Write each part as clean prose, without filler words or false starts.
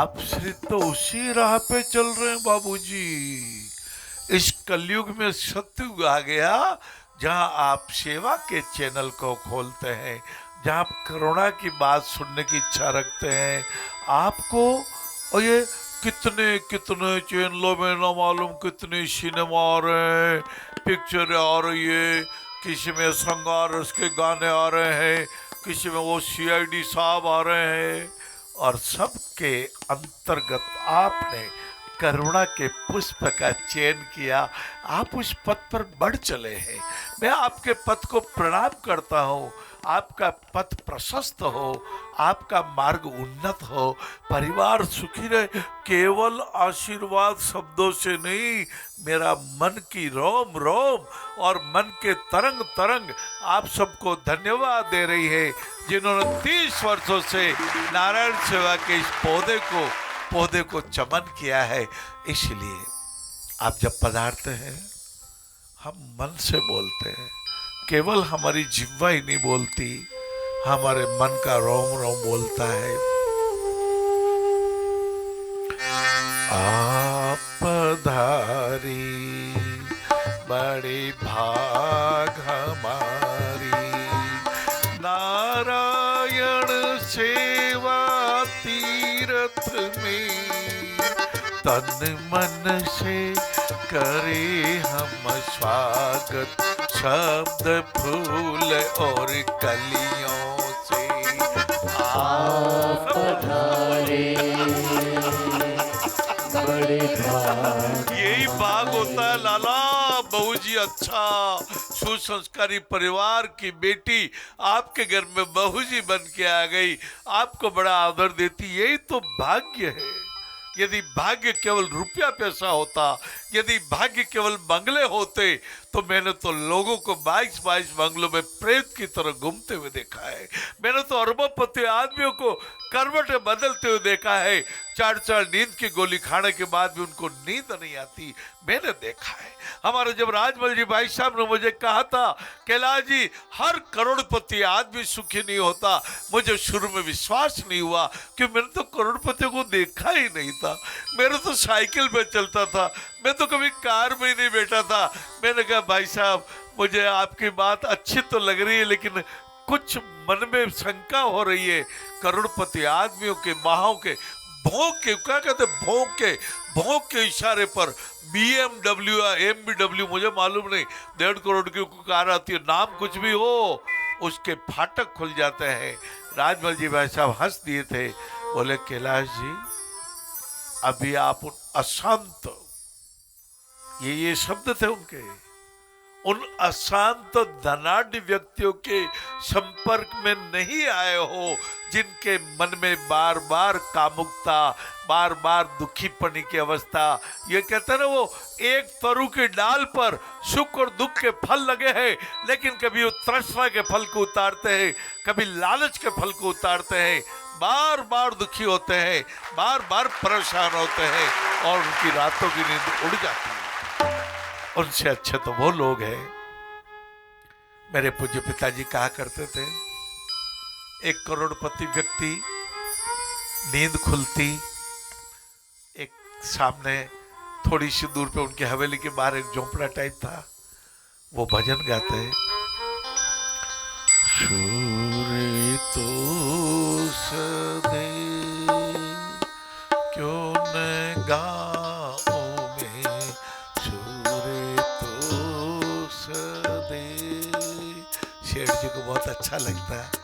आप श्री तो उसी राह पे चल रहे हैं बाबूजी। इस कलयुग में सतयुग आ गया, जहां आप सेवा के चैनल को खोलते हैं, जहां आप करुणा की बात सुनने की इच्छा रखते हैं। आपको और ये कितने कितने चैनलों में ना मालूम कितनी सिनेमा आ रहे हैं, पिक्चर आ रही है, किसी में श्रृंगार रस के गाने आ रहे हैं, किसी में वो सीआईडी साहब आ रहे हैं, और सबके अंतर्गत आपने करुणा के पुष्प का चयन किया। आप उस पथ पर बढ़ चले हैं। मैं आपके पथ को प्रणाम करता हूँ। आपका पथ प्रशस्त हो, आपका मार्ग उन्नत हो, परिवार सुखी रहे। केवल आशीर्वाद शब्दों से नहीं, मेरा मन की रोम रोम और मन के तरंग तरंग आप सबको धन्यवाद दे रही है, जिन्होंने 30 वर्षों से नारायण सेवा के इस पौधे को चमन किया है। इसलिए आप जब पधारते हैं, हम मन से बोलते हैं। केवल हमारी जिह्वा ही नहीं बोलती, हमारे मन का रोम रोम बोलता है। आप पधारी बड़े भाग हमारी, नारायण सेवा तीरथ में तन मन से करे हम स्वागत, शब्द फूल और कलियों से आप पधारे बड़े भाग। यही भाग होता है लाला। बहू जी अच्छा सुसंस्कारी परिवार की बेटी आपके घर में बहू जी बन के आ गई, आपको बड़ा आदर देती, यही तो भाग्य है। यदि भाग्य केवल रुपया पैसा होता, यदि भाग्य केवल बंगले होते, तो मैंने तो लोगों को 22-22 बंगलों में प्रेत की तरह घूमते हुए देखा है। मैंने तो अरबोपति आदमियों को करवटें बदलते हुए देखा है। 4 नींद की गोली खाने के बाद भी उनको नींद नहीं आती, मैंने देखा है। हमारे जब राजमल जी भाई साहब ने मुझे कहा था, कैलाश जी हर करोड़पति आदमी सुखी नहीं होता, मुझे शुरू में विश्वास नहीं हुआ कि मैंने तो करोड़पति को देखा ही नहीं था। मेरे तो साइकिल में चलता था, मैं तो कभी कार में ही नहीं बैठा था। मैंने कहा भाई साहब मुझे आपकी बात अच्छी तो लग रही है, लेकिन कुछ मन में शंका हो रही है। करोड़पति आदमियों के महाओं के भोंक के, क्या कहते भोंक के इशारे पर BMW या MBW मुझे मालूम नहीं, 1.5 करोड़ की कार आती है, नाम कुछ भी हो, उसके फाटक खुल जाते हैं। राजमल जी भाई साहब हंस दिए थे, बोले कैलाश जी अभी आप अशांत, ये शब्द थे उनके, उन अशांत धनाढ़ व्यक्तियों के संपर्क में नहीं आए हो, जिनके मन में बार बार कामुकता, बार बार दुखीपनी की अवस्था। ये कहते हैं ना, वो एक तरु की डाल पर सुख और दुख के फल लगे हैं, लेकिन कभी वो तृष्णा के फल को उतारते हैं, कभी लालच के फल को उतारते हैं, बार बार दुखी होते हैं, बार बार परेशान होते हैं, और उनकी रातों की नींद उड़ जाती है। उनसे अच्छे तो वो लोग हैं। मेरे पूज्य पिताजी कहा करते थे, 1 करोड़पति व्यक्ति नींद खुलती, एक सामने थोड़ी सी दूर पे उनकी हवेली के बाहर एक झोंपड़ा टाइप था, वो भजन गाते, सूर्य तो सदे क्यों न गाओं में, सूर्य तो सदे। शेठ जी को बहुत अच्छा लगता है।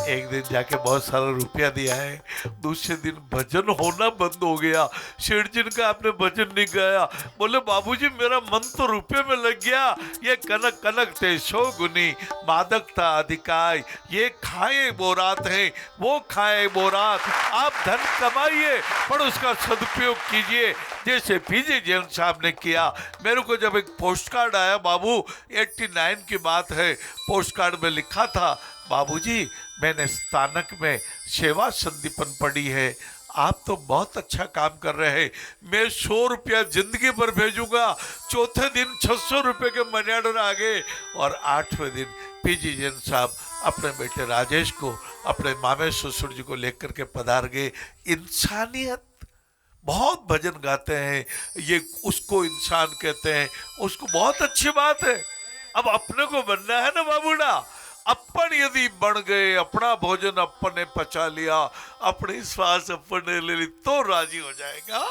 एक दिन जाके बहुत सारा रुपया दिया है, दूसरे दिन भजन होना बंद हो गया। शेठ जी ने कहा आपने भजन नहीं गाया। बोले बाबूजी मेरा मन तो रुपये में लग गया, ये कनक कनक थे शोगुनी, मादक था अधिकाय, ये खाए बोरात है, वो खाए बोरात। आप धन कमाइए पर उसका सदुपयोग कीजिए, जैसे पीजे जैन साहब ने किया। मेरे को जब एक पोस्ट कार्ड आया बाबू, 89 की बात है, पोस्ट कार्ड में लिखा था, बाबूजी मैंने स्थानक में सेवा संदीपन पढ़ी है, आप तो बहुत अच्छा काम कर रहे हैं, मैं 100 रुपया जिंदगी भर भेजूंगा। चौथे दिन 600 रुपये के मनी ऑर्डर आ गए, और 8वें दिन पीजी जैन साहब अपने बेटे राजेश को, अपने मामे ससुर जी को लेकर के पधार गए। इंसानियत बहुत भजन गाते हैं, ये उसको इंसान कहते हैं, उसको बहुत अच्छी बात है। अब अपने को बनना है ना बाबूडा, अपन यदि बन गए, अपना भोजन अपन ने पचा लिया, अपनी श्वास अपन ने ले ली तो राजी हो जाएगा।